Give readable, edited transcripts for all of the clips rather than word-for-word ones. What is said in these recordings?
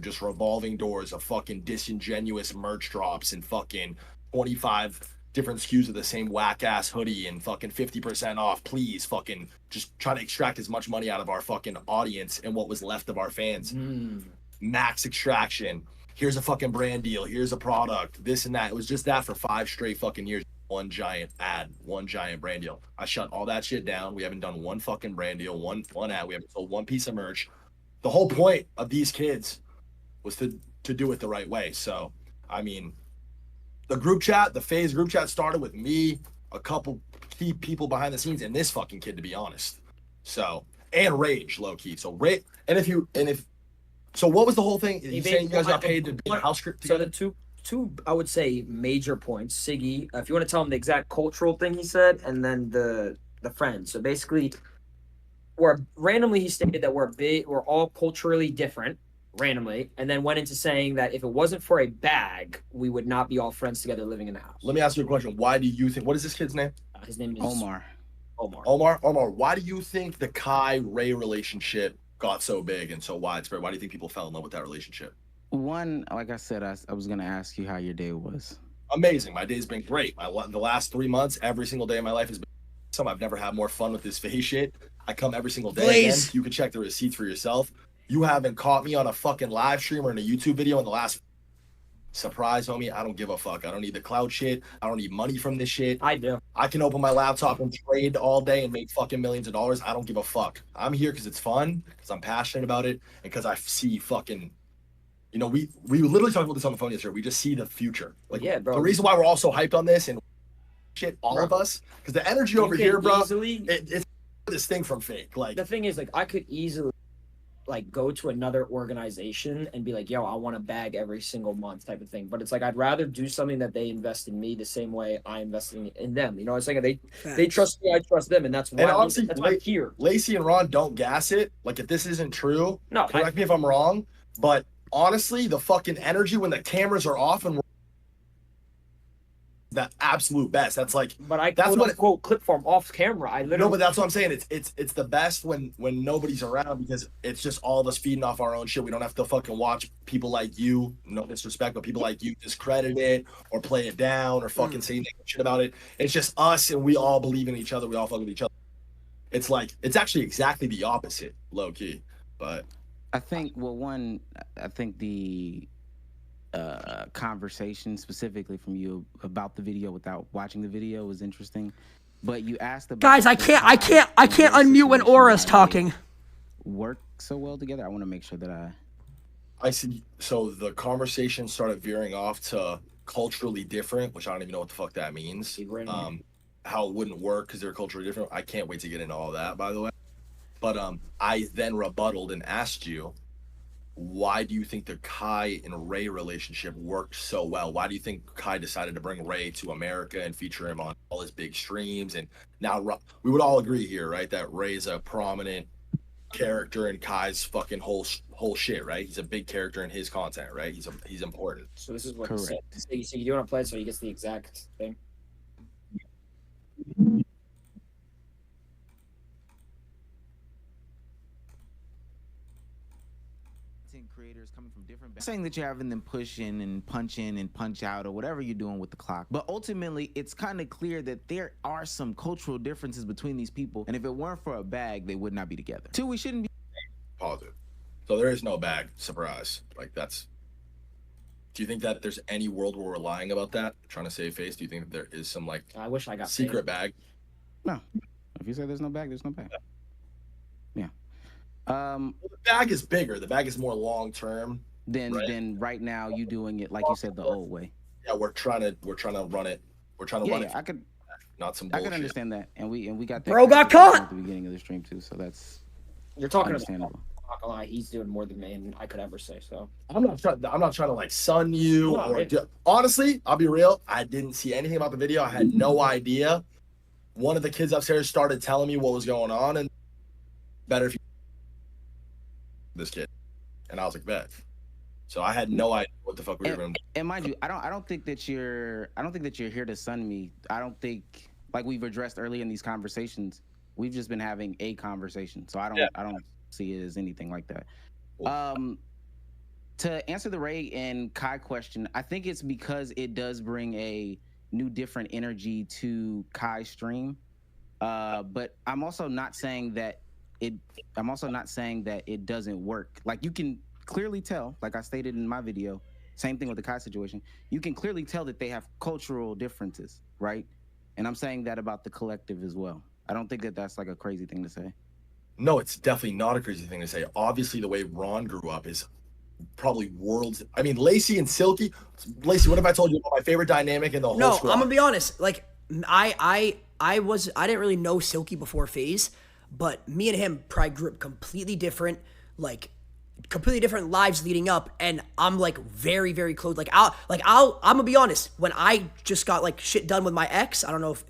just revolving doors of fucking disingenuous merch drops and fucking 25 different SKUs of the same whack ass hoodie and fucking 50% off. Please fucking just try to extract as much money out of our fucking audience and what was left of our fans. Max extraction. Here's a fucking brand deal. Here's a product. This and that. It was just that for 5 straight fucking years. One giant ad, one giant brand deal. I shut all that shit down. We haven't done one fucking brand deal, one ad. We haven't sold one piece of merch. The whole point of these kids was to do it the right way. So, I mean, the group chat, the Faze group chat started with me, a couple key people behind the scenes, and this fucking kid, to be honest. So, and Rage, low key. So, so what was the whole thing? You saying you guys got paid to be a house script together? So the two I would say major points. Siggy, if you want to tell him the exact cultural thing he said, and then the friends. So basically, he stated that we're all culturally different randomly, and then went into saying that if it wasn't for a bag, we would not be all friends together living in the house. Let me ask you a question. Why do you think? What is this kid's name? His name is Omar. Omar. Why do you think the Kai Ray relationship got so big and so widespread? Why do you think people fell in love with that relationship? One, like I said, I was gonna ask you how your day was. Amazing. My day's been great. The last 3 months, every single day of my life has been awesome. I've never had more fun with this Faze shit. I come every single day. Again. You can check the receipts for yourself. You haven't caught me on a fucking live stream or in a YouTube video in the last surprise, homie. I don't give a fuck. I don't need the cloud shit. I don't need money from this shit. I do. I can open my laptop and trade all day and make fucking millions of dollars. I don't give a fuck. I'm here because it's fun, because I'm passionate about it, and because I see fucking, you know, we literally talked about this on the phone yesterday. We just see the future. Like, yeah, bro. The reason why we're all so hyped on this and shit, all of us, because the energy over here, bro, it's this thing from fake. Like, the thing is, like, I could easily like go to another organization and be like, yo, I want a bag every single month type of thing. But it's like, I'd rather do something that they invest in me the same way I invest in them. You know, it's like they trust me, I trust them. And that's why, honestly, that's why I'm here. Lacy and Ron, don't gas it. Like, if this isn't true, no, correct me if I'm wrong, but honestly, the fucking energy when the cameras are off and we're the absolute best. That's like, but that's what quote clip form off camera. I literally no, but that's what I'm saying. It's the best when nobody's around, because it's just all of us feeding off our own shit. We don't have to fucking watch people like you, no disrespect, but people like you discredit it or play it down or fucking say negative shit about it. It's just us, and we all believe in each other. We all fuck with each other. It's like, it's actually exactly the opposite, low key. But I think, well, one, I think the conversation specifically from you about the video without watching the video was interesting. But you asked about, guys, I can't unmute when Aura's talking. Work so well together. I want to make sure that I see. So the conversation started veering off to culturally different, which I don't even know what the fuck that means. How it wouldn't work because they're culturally different. I can't wait to get into all that, by the way. But I then rebutted and asked you, why do you think the Kai and Ray relationship worked so well? Why do you think Kai decided to bring Ray to America and feature him on all his big streams? And now we would all agree here, right, that Ray's a prominent character in Kai's fucking whole shit, right? He's a big character in his content, right? He's important. So this is what he said. So you want to play it so he gets the exact thing? creators coming from different saying that you're having them push in and punch out or whatever you're doing with the clock, but ultimately it's kind of clear that there are some cultural differences between these people, and if it weren't for a bag, they would not be together. Two, we shouldn't be positive. So there is no bag. Surprise. Like, that's, do you think that there's any world where we're lying about that, trying to save face? Do you think that there is some, like, I wish I got secret paid. bag? No. If you say there's no bag, there's no bag. Yeah. Well, the bag is bigger. The bag is more long term. Then right now you doing it like you said the old way. Yeah, we're trying to run it. We're trying to run it. I could, not some I bullshit. can understand that, and we got that. Bro got caught at the beginning of the stream too, so that's you're talking understandable. About. I'm not gonna lie, he's doing more than me, and I could ever say so. I'm not trying to like sun you honestly. I'll be real. I didn't see anything about the video. I had no idea. One of the kids upstairs started telling me what was going on, and better if you this kid, and I was like, bet. So I had no idea what the fuck we were doing. And mind you, I don't think that you're here to sun me. I don't think, like we've addressed earlier in these conversations, we've just been having a conversation. So I don't see it as anything like that. Cool. To answer the Ray and Kai question, I think it's because it does bring a new, different energy to Kai's stream. But I'm also not saying that it. I'm also not saying that it doesn't work. Like you can clearly tell, like I stated in my video. Same thing with the Kai situation. You can clearly tell that they have cultural differences, right? And I'm saying that about the collective as well. I don't think that that's like a crazy thing to say. No, it's definitely not a crazy thing to say. Obviously, the way Ron grew up is probably worlds. I mean, Lacy and Silky. Lacy, what have I told you about my favorite dynamic in the whole No, squad? I'm gonna be honest. Like, I didn't really know Silky before Faze, but me and him probably grew up completely different, like completely different lives leading up, and I'm like very, very close. I'm gonna be honest. When I just got like shit done with my ex, I don't know if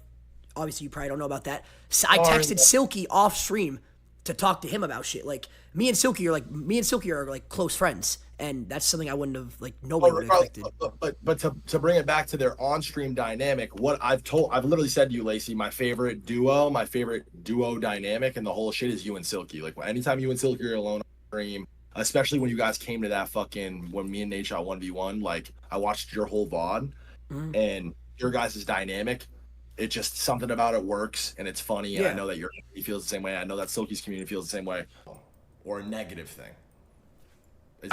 obviously you probably don't know about that. So I texted Silky off stream to talk to him about shit. Like me and Silky are like close friends, and that's something I wouldn't have like nobody would have expected. But to bring it back to their on-stream dynamic, what I've literally said to you, Lacy, my favorite duo dynamic and the whole shit is you and Silky. Like anytime you and Silky are alone on stream, especially when you guys came to that fucking when me and Nate shot 1v1, like I watched your whole VOD and your guys' dynamic. It just something about it works and it's funny. And I know that your community feels the same way. I know that Silky's community feels the same way. Or a negative thing. Is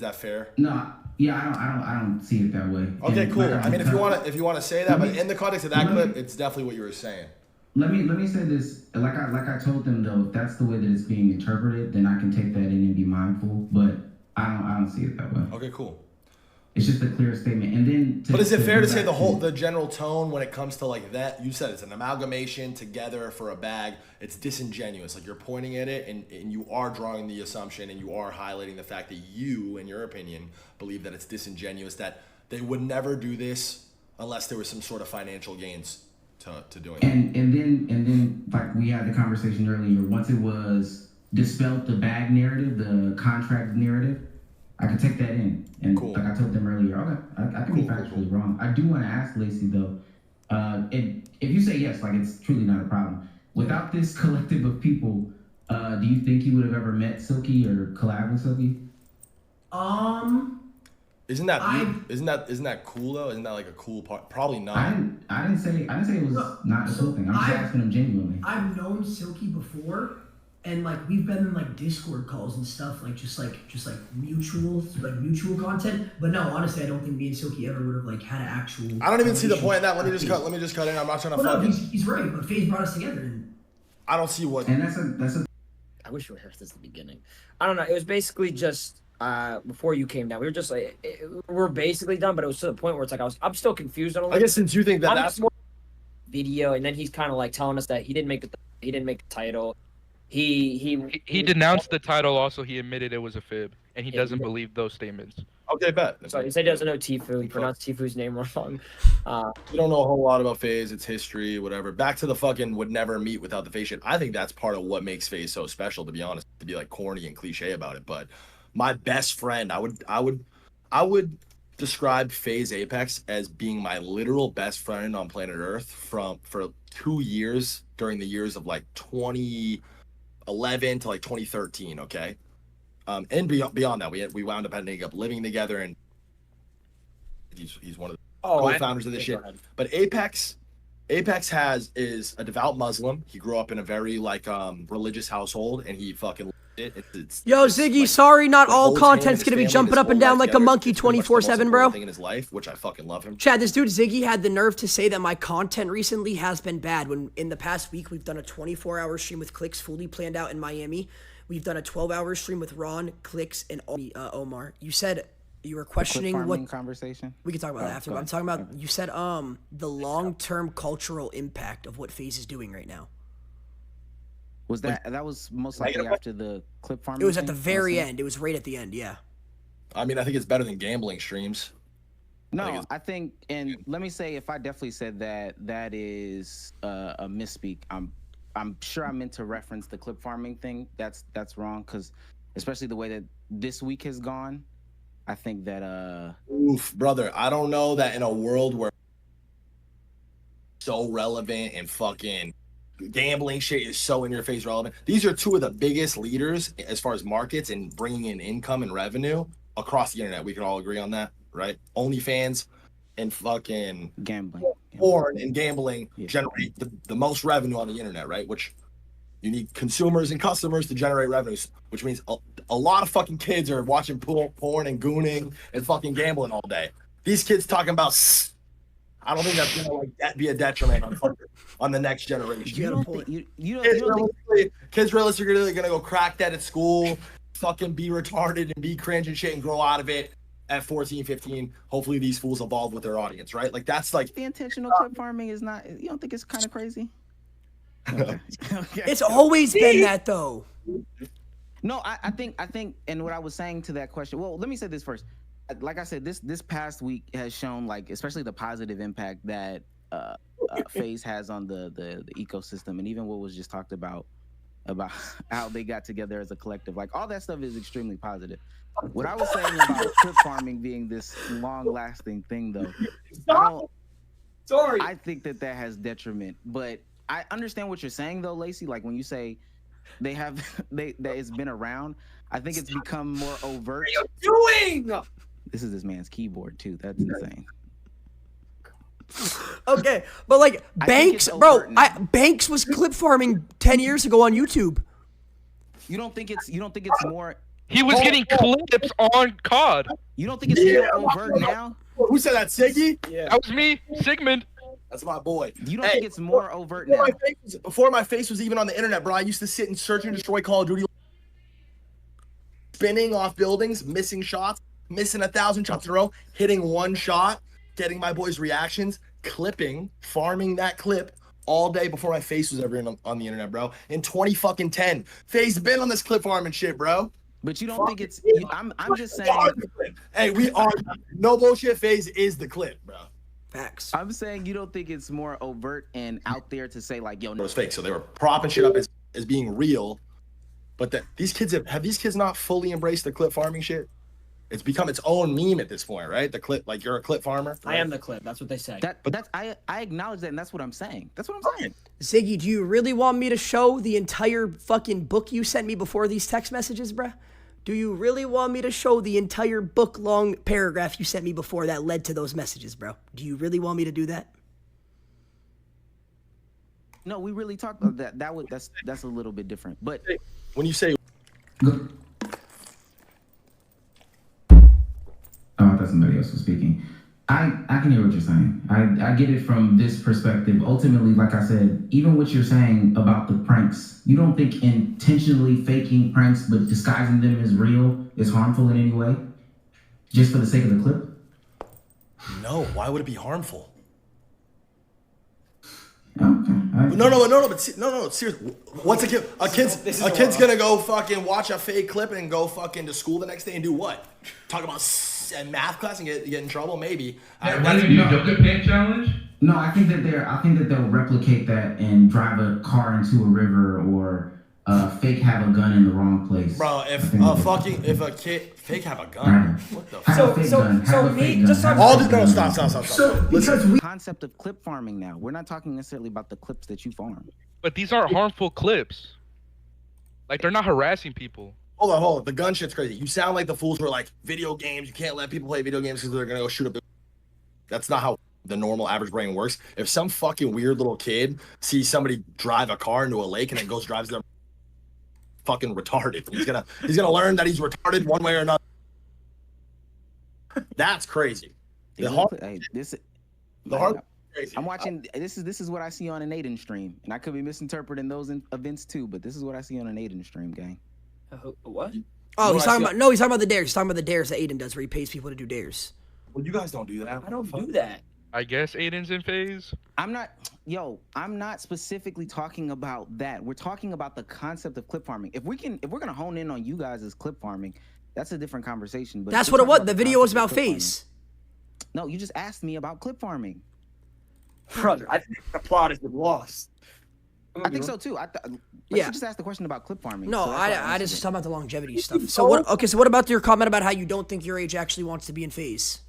that fair? No, yeah, I don't see it that way. Okay, And cool. like I mean, if you want to say that, but in the context of that clip, it's definitely what you were saying. Let me say this. Like I told them though, if that's the way that it's being interpreted, then I can take that in and be mindful. But I don't see it that way. Okay, cool. It's just a clear statement. And then but is it fair to say the general tone when it comes to like that? You said it's an amalgamation together for a bag. It's disingenuous. Like you're pointing at it and you are drawing the assumption and you are highlighting the fact that you, in your opinion, believe that it's disingenuous, that they would never do this unless there was some sort of financial gains to doing it. And then like we had the conversation earlier, once it was dispelled the bag narrative, the contract narrative, I could take that in. And cool. Like I told them earlier, okay, I can be factually wrong. I do want to ask Lacy though, if you say yes, like it's truly not a problem. Without this collective of people, do you think you would have ever met Silky or collabed with Silky? Isn't that cool though? Isn't that like a cool part? Probably not. I didn't say it was not a cool thing. I'm just asking him genuinely. I've known Silky before. And like we've been in like Discord calls and stuff, like just like mutual content. But no, honestly, I don't think me and Silky ever would have like had an actual. I don't even see the point in that. Let me just cut in. I'm not trying to fucking. No, he's right, but Faze brought us together. And I don't see what. And that's a. I wish we heard this at the beginning. I don't know. It was basically just before you came down. We were just like we're basically done, but it was to the point where it's like I'm still confused on a little. I guess since you think that that's more video, and then he's kind of like telling us that he didn't make the title. He denounced the title. Also, he admitted it was a fib, and he doesn't believe those statements. Okay, bet. So he said he doesn't know Tfue. He pronounced Tfue's name wrong. You don't know a whole lot about Faze, its history, whatever. Back to the fucking would never meet without the Faze shit. I think that's part of what makes Faze so special, to be honest. To be like corny and cliche about it, but my best friend, I would describe Faze Apex as being my literal best friend on planet Earth for 2 years during the years of like 2011 to like 2013. Okay. And beyond that, we wound up ending up living together, and he's one of the co-founders of this shit. But Apex is a devout Muslim. He grew up in a very like religious household, and he fucking loved it. Yo, Ziggy, like, sorry, not all content's gonna be jumping up and down like a monkey 24/7, bro. Thing in his life, which I fucking love him. Chad, this dude Ziggy had the nerve to say that my content recently has been bad. When in the past week we've done a 24-hour stream with Clicks fully planned out in Miami. We've done a 12-hour stream with Ron, Clicks, and Omar. You said you were questioning what conversation. We can talk about that after. But I'm talking about you said the long-term cultural impact of what Faze is doing right now. Was that was most likely after the clip farming? It was at the very end. It was right at the end. Yeah. I mean, I think it's better than gambling streams. No, I think, and let me say, if I definitely said that is a misspeak. I'm sure I meant to reference the clip farming thing. That's wrong, because especially the way that this week has gone, I think that Oof, brother, I don't know that in a world where so relevant and fucking gambling shit is so in your face relevant. These are two of the biggest leaders as far as markets and bringing in income and revenue across the internet. We can all agree on that, right? OnlyFans and fucking Gambling. porn and gambling Yeah. generate the most revenue on the internet, right? Which you need consumers and customers to generate revenues, which means a lot of fucking kids are watching porn and gooning and fucking gambling all day. These kids talking about, I don't think that's gonna like be a detriment on the next generation. You don't think you Kids don't think kids realistically gonna go crack that at school, fucking be retarded and be cringe and shit and grow out of it at 14, 15. Hopefully these fools evolve with their audience, right? Like that's like the intentional clip farming is not? You don't think it's kind of crazy? Okay. It's always been that though. No, I think, and what I was saying to that question. Well, let me say this first. Like I said, this past week has shown, like, especially the positive impact that Faze has on the ecosystem, and even what was just talked about how they got together as a collective. Like, all that stuff is extremely positive. What I was saying about clip farming being this long-lasting thing, though, I think that has detriment. But I understand what you're saying, though, Lacy. Like, when you say that it's been around, I think it's become more overt. What are you doing? This is this man's keyboard too. That's insane. Okay, but like Banks, bro, Banks was clip farming 10 years ago on YouTube. You don't think it's more? He was getting clips on COD. You don't think it's more overt now? Who said that, Siggy? Yeah. That was me, Sigmund. That's my boy. You don't think it's more overt now? Before my face was even on the internet, bro, I used to sit and search and destroy Call of Duty, spinning off buildings, missing shots, missing 1,000 shots in a row, hitting one shot, getting my boys' reactions, clipping, farming that clip all day before my face was ever on the internet, bro. In 2010, Faze been on this clip farming shit, bro. But you don't think it's? I'm just saying. Hey, we are no bullshit. Faze is the clip, bro. Facts. I'm saying you don't think it's more overt and out there to say like, yo, It no. was fake, so they were propping shit up as being real. But that these kids have these kids not fully embraced the clip farming shit? It's become its own meme at this point, right? The clip, like you're a clip farmer. Right? I am the clip. That's what they say. I acknowledge that, and that's what I'm saying. That's what I'm saying. Ziggy, do you really want me to show the entire fucking book you sent me before these text messages, bruh? Do you really want me to show the entire book-long paragraph you sent me before that led to those messages, bro? Do you really want me to do that? No, we really talked about that. That's a little bit different. But when you say, oh, I thought somebody else was speaking. I can hear what you're saying. I get it from this perspective. Ultimately, like I said, even what you're saying about the pranks, you don't think intentionally faking pranks but disguising them as real is harmful in any way? Just for the sake of the clip? no, why would it be harmful? Okay. No, seriously. What's a kid? A kid's gonna go fucking watch a fake clip and go fucking to school the next day and do what? Talk about math class and get in trouble? Maybe. Why do you do the paint challenge? No, I think that they'll replicate that and drive a car into a river or fake have a gun in the wrong place. Bro, if a kid fake have a gun, what the fuck? the concept of clip farming now. We're not talking necessarily about the clips that you farm. But these aren't harmful clips. Like, they're not harassing people. Hold on. The gun shit's crazy. You sound like the fools who are like, video games, you can't let people play video games because they're gonna go shoot up. That's not how the normal average brain works. If some fucking weird little kid sees somebody drive a car into a lake and then drives them, fucking retarded. He's gonna learn that he's retarded one way or another. That's crazy. Crazy. I'm watching. This is what I see on an Aiden stream, and I could be misinterpreting those events too. But this is what I see on an Aiden stream, gang. What? Oh, he's talking about the dares. He's talking about the dares that Aiden does, where he pays people to do dares. Well, you guys don't do that. I don't do that. I guess Aiden's in Faze. I'm not specifically talking about that. We're talking about the concept of clip farming. If we're gonna hone in on you guys as clip farming, that's a different conversation. But that's what it was. The video was about Faze. No, you just asked me about clip farming. Brother, I think the plot has been lost. I think so too. You just asked the question about clip farming. No, so I just talking about the longevity stuff. So what? Okay, so what about your comment about how you don't think your age actually wants to be in Faze?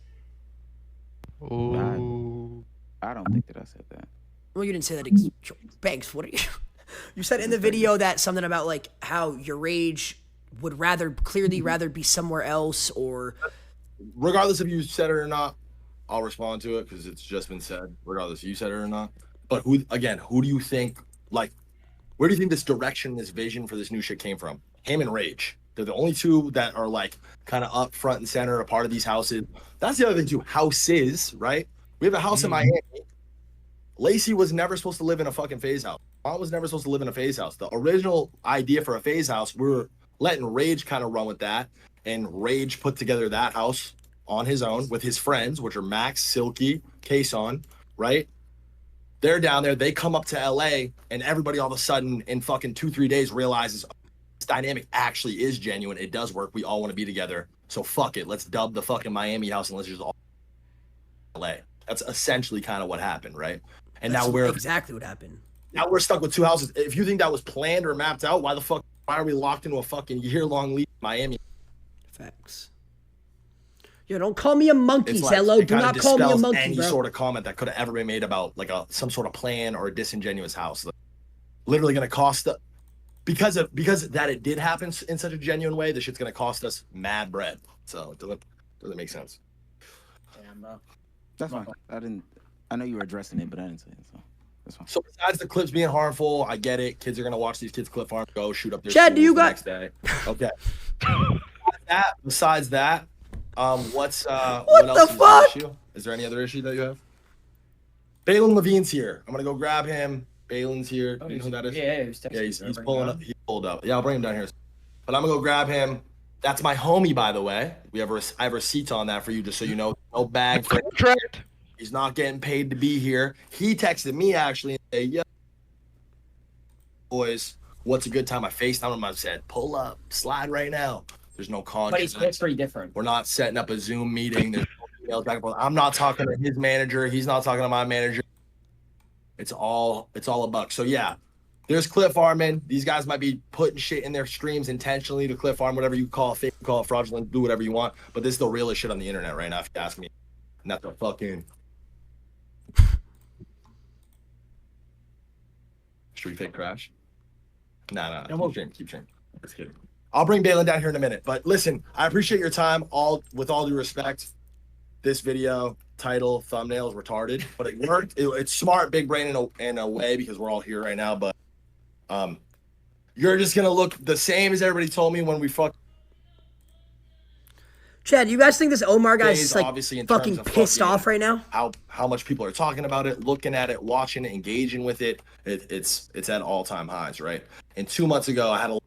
Oh. I don't think that I said that. Well, you didn't say that. Banks, what are you? You said in the video that something about like how your age would clearly rather be somewhere else, or Regardless if you said it or not, I'll respond to it because it's just been said. Regardless if you said it or not. But who do you think, like, where do you think this direction, this vision for this new shit came from? Him and Rage. They're the only two that are like kind of up front and center, a part of these houses. That's the other thing too. Houses, right? We have a house in Miami. Lacy was never supposed to live in a fucking Faze house. Mom was never supposed to live in a Faze house. The original idea for a Faze house, we were letting Rage kind of run with that. And Rage put together that house on his own with his friends, which are Max, Silky, Kason, right? They're down there. They come up to LA, and everybody all of a sudden in fucking 2-3 days realizes this dynamic actually is genuine. It does work. We all want to be together. So fuck it. Let's dub the fucking Miami house and let's just all LA. That's essentially kind of what happened, right? And that's now we're exactly what happened. Now we're stuck with 2 houses. If you think that was planned or mapped out, why are we locked into a fucking year-long lease in Miami? Facts. Yo, don't call me a monkey, Zello. Do not call me a monkey, any bro. sort of comment that could have ever been made about like some sort of plan or a disingenuous house. Like, literally going to cost because that it did happen in such a genuine way. This shit's going to cost us mad bread. So it doesn't make sense. Damn, bro. That's fine. I know you were addressing it, but I didn't say it. So that's fine. So besides the clips being harmful, I get it. Kids are going to watch these kids clip farm, go shoot up their Chad, do you schools the got- next day. Okay. Besides that, what else the is fuck? the issue? Is there any other issue that you have? Balin Levine's here. I'm gonna go grab him. Balin's here. Do you know who that is? Yeah, he was texting. Yeah, he's pulling up. He pulled up. Yeah, I'll bring him down here. But I'm gonna go grab him. That's my homie, by the way. I have receipts on that for you, just so you know. No bag for Contract. He's not getting paid to be here. He texted me actually and said, "Yeah, boys, what's a good time?" I FaceTimed him. I said, "Pull up, slide right now." There's no But contract. he's pretty different. We're not setting up a Zoom meeting. There's no emails back and forth. I'm not talking to his manager. He's not talking to my manager. It's all a buck. So yeah, there's clip farming. These guys might be putting shit in their streams intentionally to clip farm, whatever you call it, fake, call it fraudulent, do whatever you want. But this is the realest shit on the internet right now, if you ask me. Not the fucking street fake crash. Nah. Keep streaming. Just kidding. I'll bring Balin down here in a minute. But listen, I appreciate your time. With all due respect, this video title thumbnail is retarded, but it worked. It's smart, big brain in a way because we're all here right now. But you're just gonna look the same as everybody told me when we fucked. Chad, you guys think this Omar guy is like Obviously, in fucking terms of pissed fucking off right now? How much people are talking about it, looking at it, watching it, engaging with it. It's at all-time highs, right? And 2 months ago, I had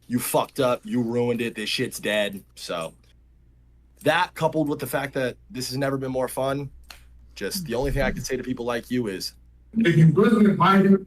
you fucked up, you ruined it, this shit's dead. So that coupled with the fact that this has never been more fun, just the only thing I can say to people like you is If you President Biden